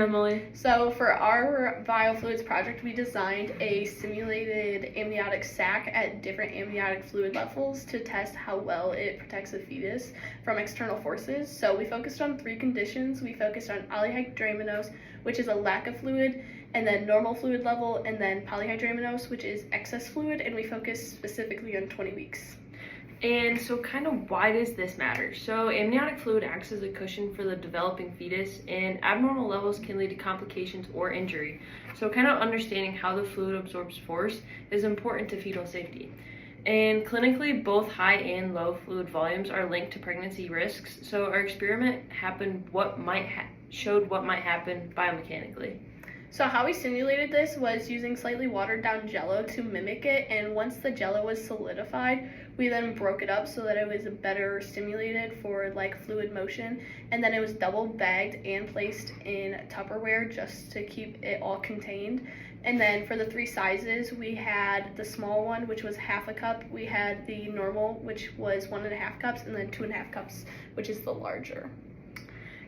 Emily. So for our biofluids project, we designed a simulated amniotic sac at different amniotic fluid levels to test how well it protects the fetus from external forces. So we focused on 3 conditions. We focused on polyhydramnios, which is a lack of fluid, and then normal fluid level, and then polyhydramnios, which is excess fluid, and we focused specifically on 20 weeks. And so kind of why does this matter? So amniotic fluid acts as a cushion for the developing fetus, and abnormal levels can lead to complications or injury. So kind of understanding how the fluid absorbs force is important to fetal safety. And clinically, both high and low fluid volumes are linked to pregnancy risks. So our experiment showed what might happen biomechanically. So how we simulated this was using slightly watered down jello to mimic it, and once the jello was solidified, we then broke it up so that it was better stimulated for like fluid motion, and then it was double bagged and placed in Tupperware just to keep it all contained. And then for the 3 sizes, we had the small one, which was half a cup, we had the normal, which was 1.5 cups, and then 2.5 cups, which is the larger.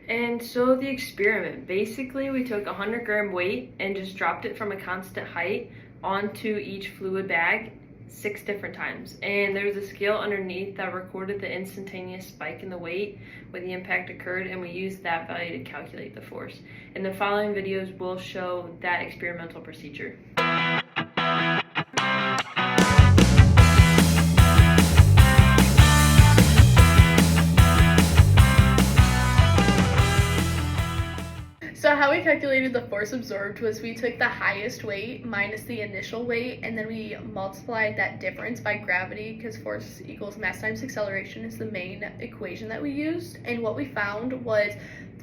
And so the experiment, basically we took a 100-gram weight and just dropped it from a constant height onto each fluid bag 6 different times. And there was a scale underneath that recorded the instantaneous spike in the weight when the impact occurred, and we used that value to calculate the force. In the following videos, we'll show that experimental procedure. So how we calculated the force absorbed was we took the highest weight minus the initial weight, and then we multiplied that difference by gravity, because force equals mass times acceleration is the main equation that we used. And what we found was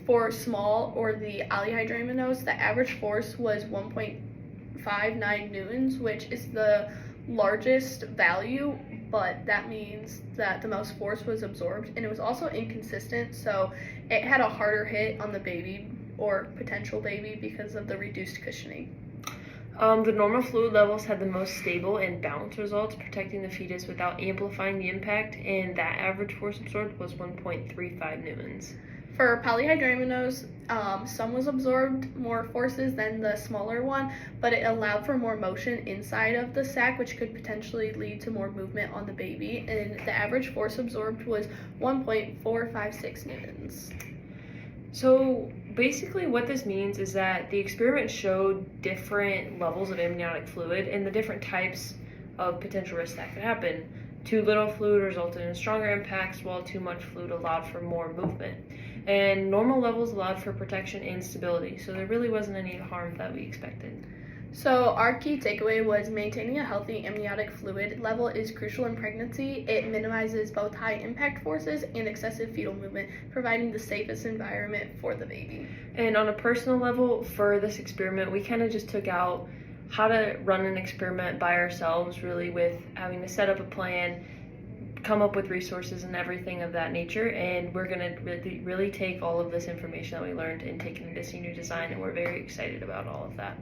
for small, or the polyhydramnios, the average force was 1.59 newtons, which is the largest value, but that means that the most force was absorbed, and it was also inconsistent, so it had a harder hit on the baby or potential baby because of the reduced cushioning. The normal fluid levels had the most stable and balanced results, protecting the fetus without amplifying the impact, and that average force absorbed was 1.35 newtons. For polyhydramnios, some was absorbed more forces than the smaller one, but it allowed for more motion inside of the sac, which could potentially lead to more movement on the baby, and the average force absorbed was 1.456 newtons. So basically what this means is that the experiment showed different levels of amniotic fluid and the different types of potential risks that could happen. Too little fluid resulted in stronger impacts, while too much fluid allowed for more movement. And normal levels allowed for protection and stability, so there really wasn't any harm that we expected. So our key takeaway was maintaining a healthy amniotic fluid level is crucial in pregnancy. It minimizes both high impact forces and excessive fetal movement, providing the safest environment for the baby. And on a personal level, for this experiment, we kind of just took out how to run an experiment by ourselves, really, with having to set up a plan, come up with resources and everything of that nature. And we're going to really take all of this information that we learned and take it into senior design, and we're very excited about all of that.